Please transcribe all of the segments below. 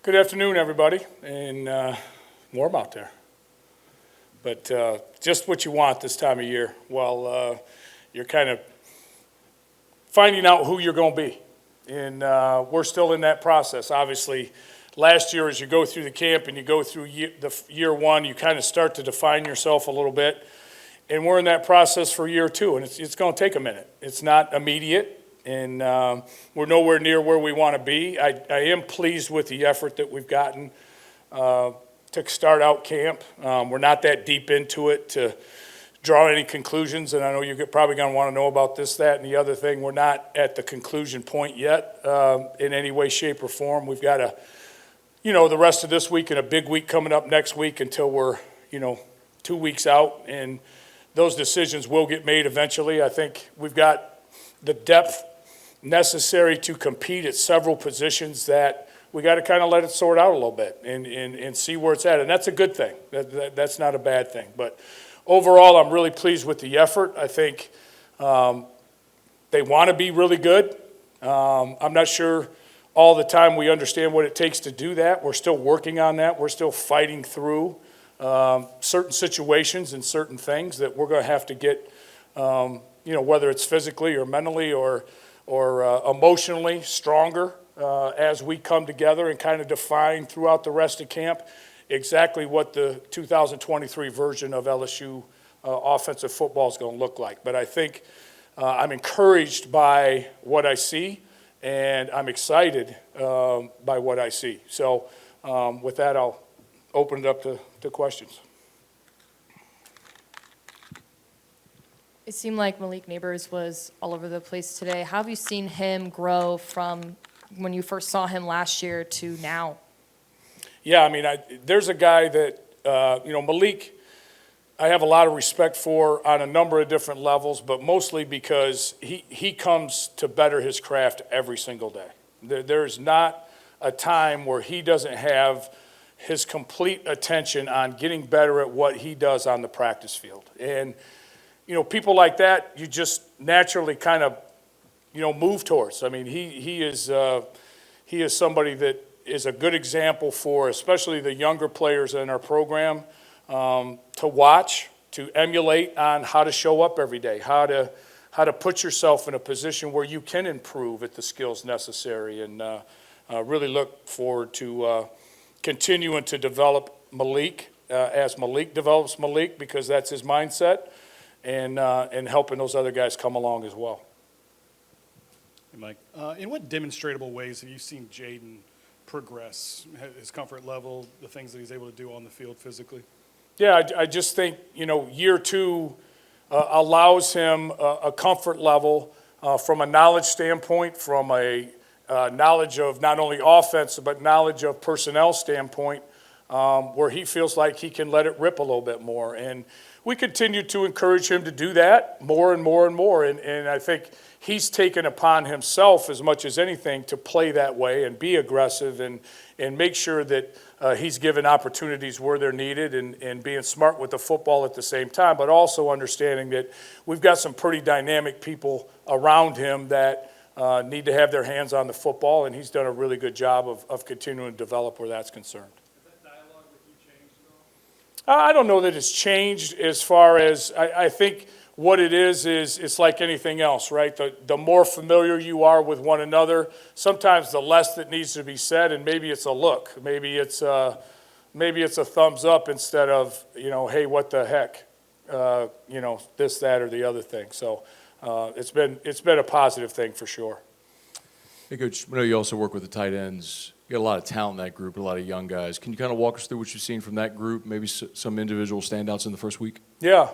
Good afternoon, everybody, and warm out there. But just what you want this time of year. Well, you're kind of finding out who you're going to be, and we're still in that process. Obviously, last year as you go through the camp and you go through year one, you kind of start to define yourself a little bit, and we're in that process for year two, and it's going to take a minute. It's not immediate. And we're nowhere near where we want to be. I am pleased with the effort that we've gotten to start out camp. We're not that deep into it to draw any conclusions, and I know you're probably going to want to know about this, that, and the other thing. We're not at the conclusion point yet in any way, shape, or form. We've got the rest of this week and a big week coming up next week until we're, 2 weeks out, and those decisions will get made eventually. I think we've got the depth necessary to compete at several positions that we got to kind of let it sort out a little bit and see where it's at. And that's a good thing. That's not a bad thing. But overall, I'm really pleased with the effort. I think they want to be really good. I'm not sure all the time we understand what it takes to do that. We're still working on that. We're still fighting through certain situations and certain things that we're going to have to get, whether it's physically or mentally or emotionally stronger as we come together and kind of define throughout the rest of camp exactly what the 2023 version of LSU offensive football is going to look like. But I think I'm encouraged by what I see, and I'm excited by what I see. So with that, I'll open it up to questions. It seemed like Malik Neighbors was all over the place today. How have you seen him grow from when you first saw him last year to now? Yeah, there's a guy that, Malik, I have a lot of respect for on a number of different levels, but mostly because he comes to better his craft every single day. There's not a time where he doesn't have his complete attention on getting better at what he does on the practice field. And people like that, you just naturally kind of, move towards. He is somebody that is a good example for especially the younger players in our program to watch, to emulate on how to show up every day, how to put yourself in a position where you can improve at the skills necessary, and really look forward to continuing to develop Malik as Malik develops Malik, because that's his mindset. And helping those other guys come along as well. Hey, Mike, in what demonstrable ways have you seen Jaden progress, his comfort level, the things that he's able to do on the field physically? Yeah, I just think, year two allows him a comfort level from a knowledge standpoint, from a knowledge of not only offense, but knowledge of personnel standpoint, where he feels like he can let it rip a little bit more. And we continue to encourage him to do that more and more and more. And I think he's taken upon himself as much as anything to play that way and be aggressive and make sure that he's given opportunities where they're needed and being smart with the football at the same time, but also understanding that we've got some pretty dynamic people around him that need to have their hands on the football, and he's done a really good job of continuing to develop where that's concerned. I don't know that it's changed as far as I think what it is it's like anything else, right? The more familiar you are with one another, sometimes the less that needs to be said, and maybe it's a look, maybe it's a thumbs up instead of hey, what the heck, this, that, or the other thing. So it's been a positive thing for sure. Hey, Coach, I know you also work with the tight ends. You got a lot of talent in that group, a lot of young guys. Can you kind of walk us through what you've seen from that group, maybe some individual standouts in the first week? Yeah.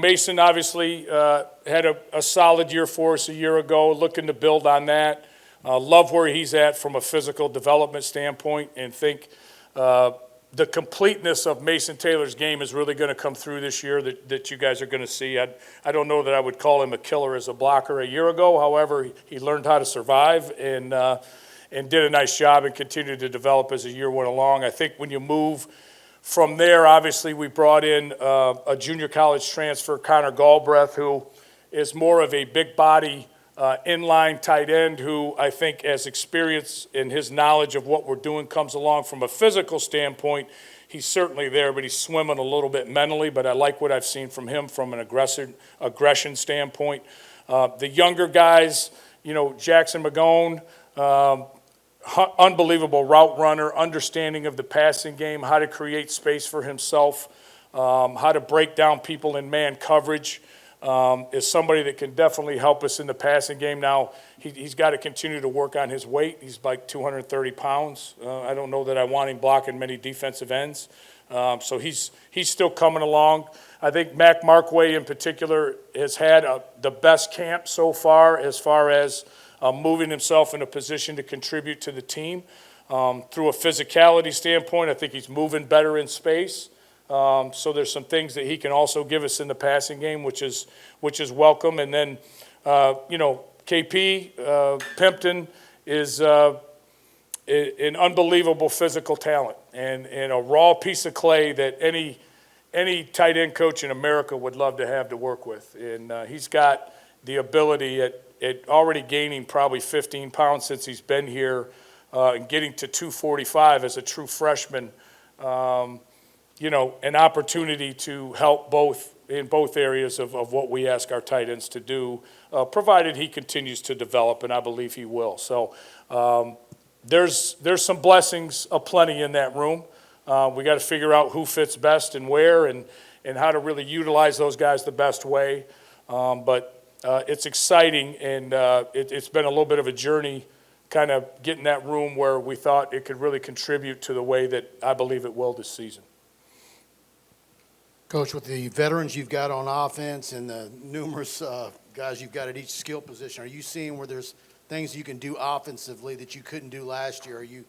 Mason obviously had a solid year for us a year ago, looking to build on that. Love where he's at from a physical development standpoint, and think the completeness of Mason Taylor's game is really going to come through this year that you guys are going to see. I don't know that I would call him a killer as a blocker a year ago. However, he learned how to survive and did a nice job and continued to develop as the year went along. I think when you move from there, obviously we brought in a junior college transfer, Connor Galbraith, who is more of a big body inline tight end who I think has experience in his knowledge of what we're doing comes along from a physical standpoint. He's certainly there, but he's swimming a little bit mentally. But I like what I've seen from him from an aggression standpoint. The younger guys, Jackson Magone, unbelievable route runner, understanding of the passing game, how to create space for himself, how to break down people in man coverage. Is somebody that can definitely help us in the passing game. Now, he's got to continue to work on his weight. He's like 230 pounds. I don't know that I want him blocking many defensive ends. So he's still coming along. I think Mac Markway in particular has had the best camp so far as moving himself in a position to contribute to the team. Through a physicality standpoint, I think he's moving better in space. So there's some things that he can also give us in the passing game, which is welcome. And then, KP Pimpton is an unbelievable physical talent and a raw piece of clay that any tight end coach in America would love to have to work with. And he's got the ability at already gaining probably 15 pounds since he's been here and getting to 245 as a true freshman. An opportunity to help in both areas of what we ask our tight ends to do, provided he continues to develop, and I believe he will. So there's some blessings aplenty in that room. We got to figure out who fits best and where and how to really utilize those guys the best way. But it's exciting, and it's been a little bit of a journey kind of getting that room where we thought it could really contribute to the way that I believe it will this season. Coach, with the veterans you've got on offense and the numerous guys you've got at each skill position, are you seeing where there's things you can do offensively that you couldn't do last year? Are you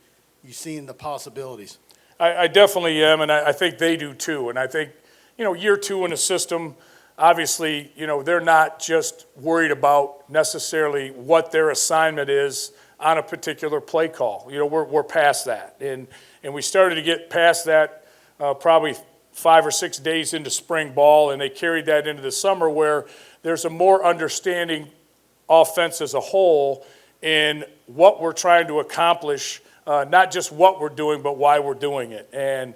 seeing the possibilities? I definitely am, and I think they do too. And I think, year two in a system, obviously, they're not just worried about necessarily what their assignment is on a particular play call. We're past that. And we started to get past that probably 5 or 6 days into spring ball, and they carried that into the summer where there's a more understanding offense as a whole in what we're trying to accomplish, not just what we're doing, but why we're doing it. And,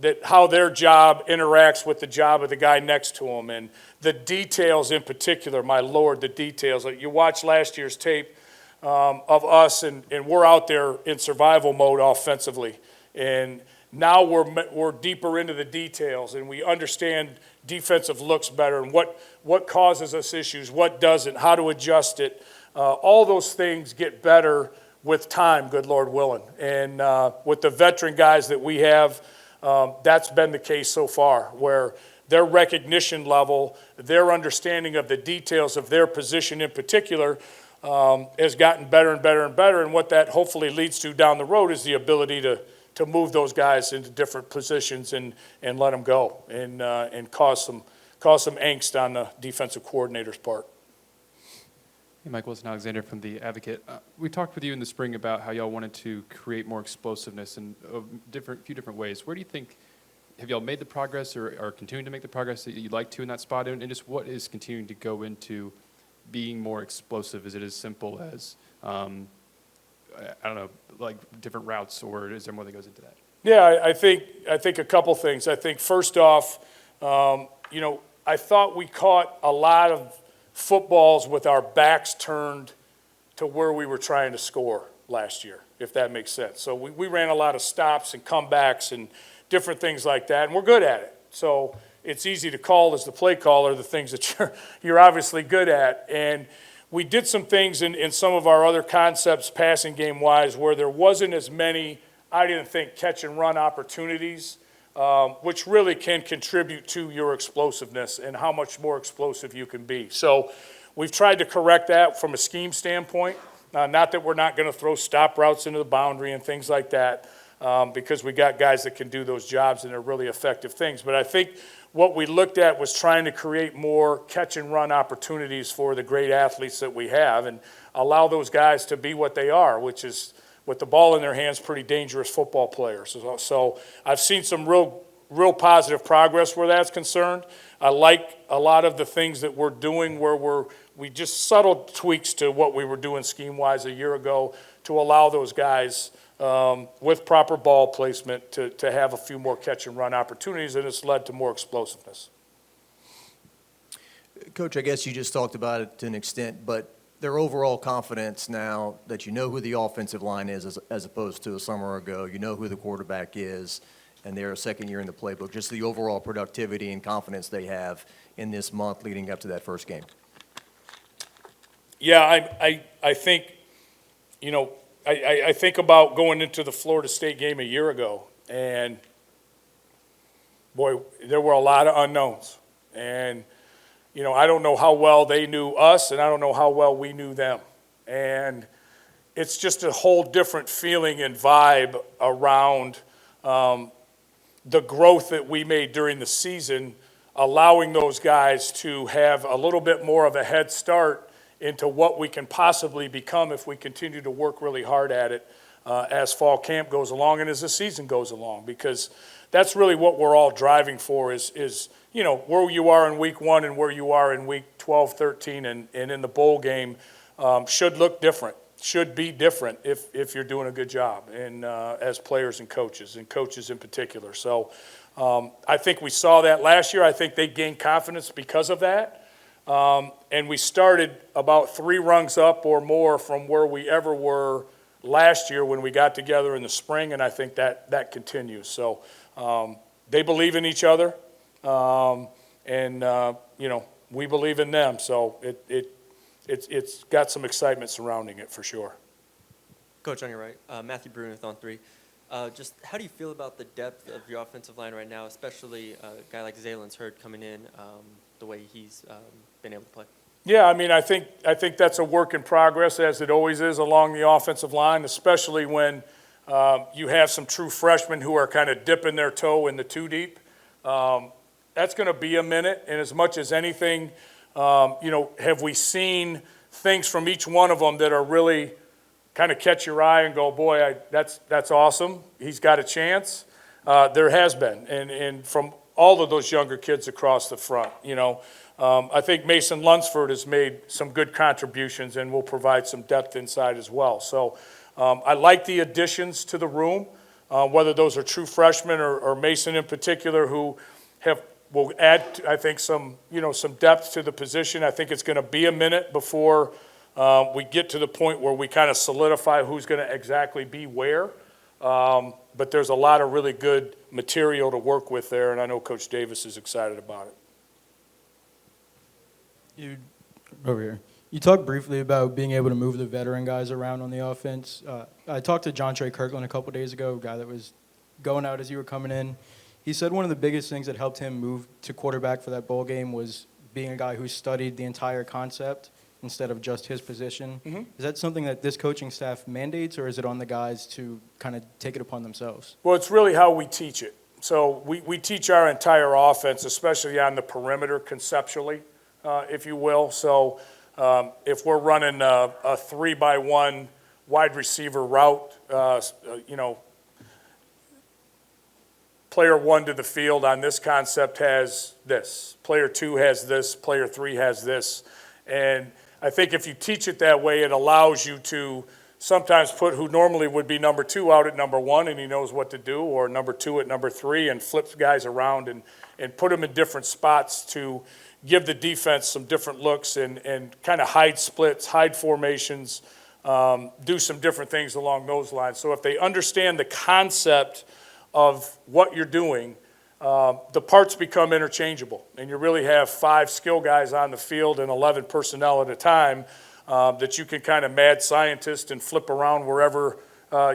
that how their job interacts with the job of the guy next to them, and the details in particular, my Lord, the details. Like you watch last year's tape of us, and we're out there in survival mode offensively. And now we're deeper into the details, and we understand defensive looks better and what causes us issues, what doesn't, how to adjust it. All those things get better with time, good Lord willing. And with the veteran guys that we have, that's been the case so far, where their recognition level, their understanding of the details of their position in particular has gotten better and better and better. And what that hopefully leads to down the road is the ability to move those guys into different positions and let them go and cause some angst on the defensive coordinator's part. Hey, Mike Wilson-Alexander from The Advocate. We talked with you in the spring about how y'all wanted to create more explosiveness in a few different ways. Where do you think, have y'all made the progress or are continuing to make the progress that you'd like to in that spot? And just what is continuing to go into being more explosive? Is it as simple as, I don't know, like different routes, or is there more that goes into that? Yeah, I think a couple things. I think first off, I thought we caught a lot of footballs with our backs turned to where we were trying to score last year, if that makes sense. So we ran a lot of stops and comebacks and different things like that, and we're good at it. So it's easy to call as the play caller the things that you're obviously good at. And we did some things in some of our other concepts, passing game-wise, where there wasn't as many, I didn't think, catch-and-run opportunities, which really can contribute to your explosiveness and how much more explosive you can be. So we've tried to correct that from a scheme standpoint. Not that we're not going to throw stop routes into the boundary and things like that, because we got guys that can do those jobs and they're really effective things. But I think what we looked at was trying to create more catch-and-run opportunities for the great athletes that we have and allow those guys to be what they are, which is, with the ball in their hands, pretty dangerous football players. So I've seen some real real positive progress where that's concerned. I like a lot of the things that we're doing where we just subtle tweaks to what we were doing scheme-wise a year ago to allow those guys with proper ball placement to have a few more catch-and-run opportunities, and it's led to more explosiveness. Coach, I guess you just talked about it to an extent, but their overall confidence now that you know who the offensive line is as opposed to a summer ago, you know who the quarterback is, and they're a second year in the playbook, just the overall productivity and confidence they have in this month leading up to that first game. Yeah, I think, you know, I think about going into the Florida State game a year ago, and boy, there were a lot of unknowns. And, you know, I don't know how well they knew us, and I don't know how well we knew them. And it's just a whole different feeling and vibe around the growth that we made during the season, allowing those guys to have a little bit more of a head start into what we can possibly become if we continue to work really hard at it as fall camp goes along and as the season goes along, because that's really what we're all driving for is you know, where you are in week 1 and where you are in week 12, 13, and in the bowl game should look different, should be different if you're doing a good job, and as players and coaches in particular. So I think we saw that last year. I think they gained confidence because of that. And we started about 3 rungs up or more from where we ever were last year when we got together in the spring, and I think that continues. So they believe in each other, and you know, we believe in them. So it's got some excitement surrounding it for sure. Coach, on your right, Matthew Bruneth on 3. Just how do you feel about the depth of your offensive line right now, especially a guy like Zalen's Hurd coming in, the way he's been able to play? Yeah, I mean, I think that's a work in progress, as it always is along the offensive line, especially when you have some true freshmen who are kind of dipping their toe in the 2 deep. That's going to be a minute, and as much as anything, you know, have we seen things from each one of them that are really kind of catch your eye and go, boy, that's awesome. He's got a chance. There has been, and from all of those younger kids across the front, you know. I think Mason Lunsford has made some good contributions and will provide some depth inside as well. So I like the additions to the room, whether those are true freshmen or Mason in particular, who will add, I think, some depth to the position. I think it's going to be a minute before we get to the point where we kind of solidify who's going to exactly be where. But there's a lot of really good material to work with there, and I know Coach Davis is excited about it. Over here. You talked briefly about being able to move the veteran guys around on the offense. I talked to John Trey Kirkland a couple days ago, a guy that was going out as you were coming in. He said one of the biggest things that helped him move to quarterback for that bowl game was being a guy who studied the entire concept instead of just his position. Mm-hmm. Is that something that this coaching staff mandates, or is it on the guys to kind of take it upon themselves? Well, it's really how we teach it. So we teach our entire offense, especially on the perimeter conceptually, if you will. So if we're running a 3-by-1 wide receiver route, you know, player 1 to the field on this concept has this. Player 2 has this. Player 3 has this. And I think if you teach it that way, it allows you to sometimes put who normally would be number 2 out at number 1 and he knows what to do, or number 2 at number 3, and flips guys around and put them in different spots to give the defense some different looks and kind of hide splits, hide formations, do some different things along those lines. So if they understand the concept of what you're doing, the parts become interchangeable, and you really have 5 skill guys on the field and 11 personnel at a time that you can kind of mad scientist and flip around wherever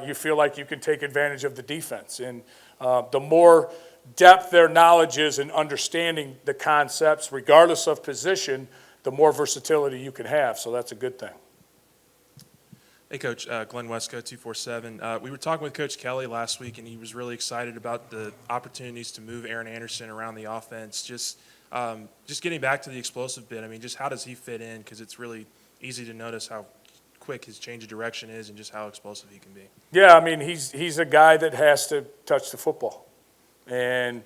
you feel like you can take advantage of the defense. And the more depth their knowledge is in understanding the concepts, regardless of position, the more versatility you can have. So that's a good thing. Hey, Coach. Glenn Wesco, 247. We were talking with Coach Kelly last week, and he was really excited about the opportunities to move Aaron Anderson around the offense. Just getting back to the explosive bit, I mean, just how does he fit in? Because it's really easy to notice how quick his change of direction is and just how explosive he can be. Yeah, I mean, he's a guy that has to touch the football. And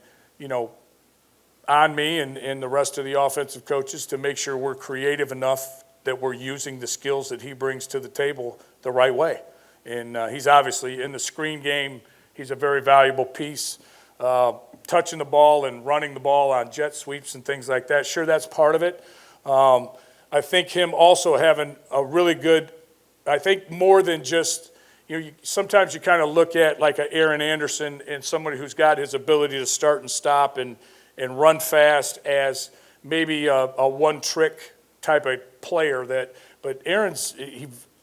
on me and the rest of the offensive coaches to make sure we're creative enough that we're using the skills that he brings to the table the right way. And he's obviously in the screen game. He's a very valuable piece. Touching the ball and running the ball on jet sweeps and things like that, sure, that's part of it. I think him also having a really good, I think more than just, sometimes you kind of look at like a Aaron Anderson and somebody who's got his ability to start and stop and run fast as maybe a one-trick type of player but Aaron's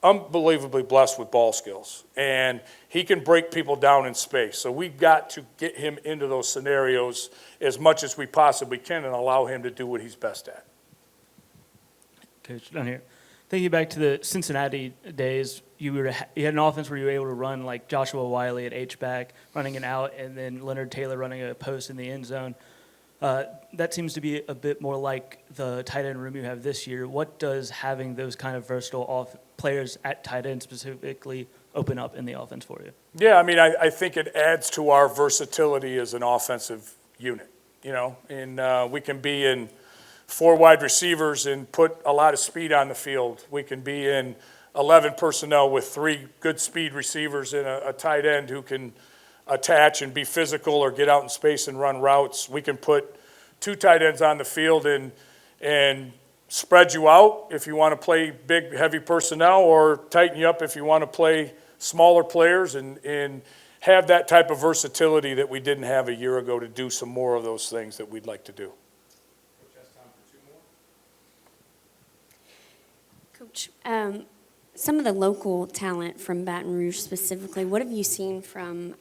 unbelievably blessed with ball skills, and he can break people down in space. So we've got to get him into those scenarios as much as we possibly can and allow him to do what he's best at. Coach, down here. Thinking back to the Cincinnati days, you had an offense where you were able to run like Joshua Wiley at H-back, running an out, and then Leonard Taylor running a post in the end zone. That seems to be a bit more like the tight end room you have this year. What does having those kind of versatile players at tight end specifically open up in the offense for you? Yeah, I mean, I think it adds to our versatility as an offensive unit, and we can be in 4 wide receivers and put a lot of speed on the field. We can be in 11 personnel with 3 good speed receivers and a tight end who can attach and be physical or get out in space and run routes. We can put 2 tight ends on the field and spread you out if you want to play big, heavy personnel, or tighten you up if you want to play smaller players and have that type of versatility that we didn't have a year ago to do some more of those things that we'd like to do. Coach, some of the local talent from Baton Rouge specifically, what have you seen from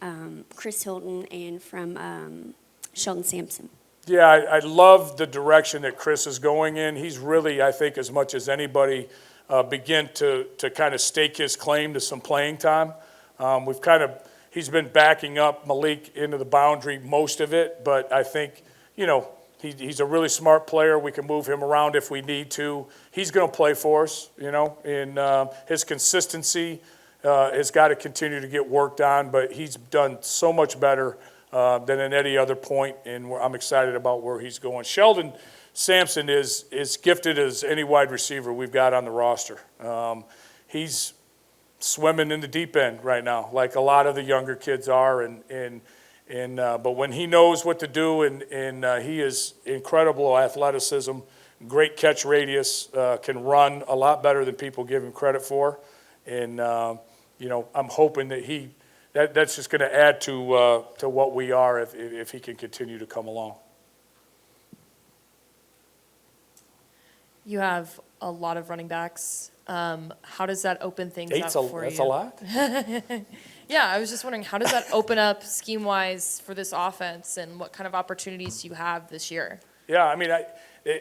Chris Hilton and from Sheldon Sampson? Yeah, I love the direction that Chris is going in. He's really, I think, as much as anybody, begin to kind of stake his claim to some playing time. He's been backing up Malik into the boundary most of it, but I think, he's a really smart player. We can move him around if we need to. He's going to play for us, and his consistency has got to continue to get worked on, but he's done so much better than at any other point, and I'm excited about where he's going. Sheldon Sampson is gifted as any wide receiver we've got on the roster. He's swimming in the deep end right now, like a lot of the younger kids are, but when he knows what to do, and he is incredible athleticism, great catch radius, can run a lot better than people give him credit for, and I'm hoping that that's just going to add to what we are if he can continue to come along. You have a lot of running backs. How does that open things up for you? That's a lot. Yeah, I was just wondering, how does that open up scheme-wise for this offense, and what kind of opportunities do you have this year? Yeah, I mean,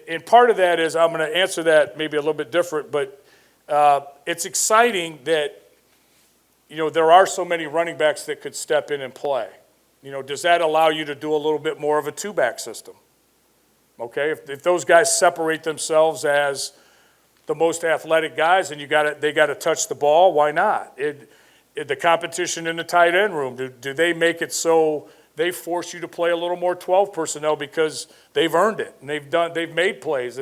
and part of that is, I'm going to answer that maybe a little bit different, but it's exciting that, there are so many running backs that could step in and play. Does that allow you to do a little bit more of a 2-back system? Okay, if those guys separate themselves as the most athletic guys and they got to touch the ball, why not? The competition in the tight end room, do they make it so they force you to play a little more 12 personnel because they've earned it and they've made plays,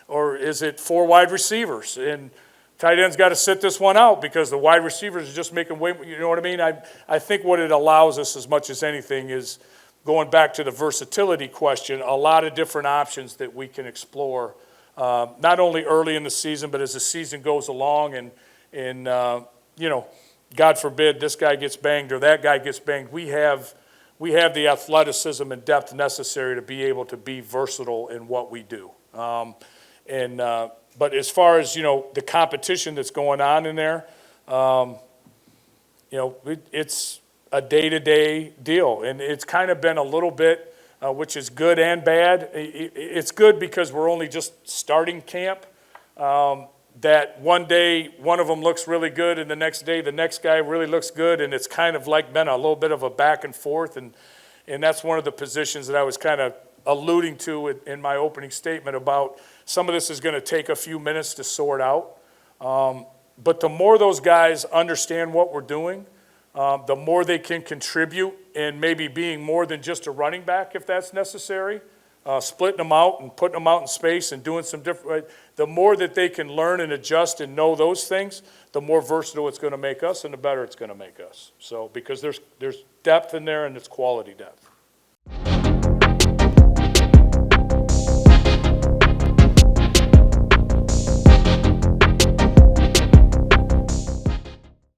or is it 4 wide receivers and tight end's got to sit this one out because the wide receivers are just making way, you know what I mean? I think what it allows us as much as anything is, going back to the versatility question, a lot of different options that we can explore, not only early in the season, but as the season goes along, and God forbid this guy gets banged or that guy gets banged. We have the athleticism and depth necessary to be able to be versatile in what we do. But as far as the competition that's going on in there, it's a day-to-day deal, and it's kind of been a little bit, which is good and bad. It's good because we're only just starting camp. That one day one of them looks really good, and the next day the next guy really looks good, and it's kind of like been a little bit of a back and forth, and that's one of the positions that I was kind of alluding to in my opening statement about some of this is going to take a few minutes to sort out. But the more those guys understand what we're doing, the more they can contribute and maybe being more than just a running back if that's necessary, splitting them out and putting them out in space and doing some different, the more that they can learn and adjust and know those things, the more versatile it's going to make us and the better it's going to make us. So, because there's depth in there and it's quality depth.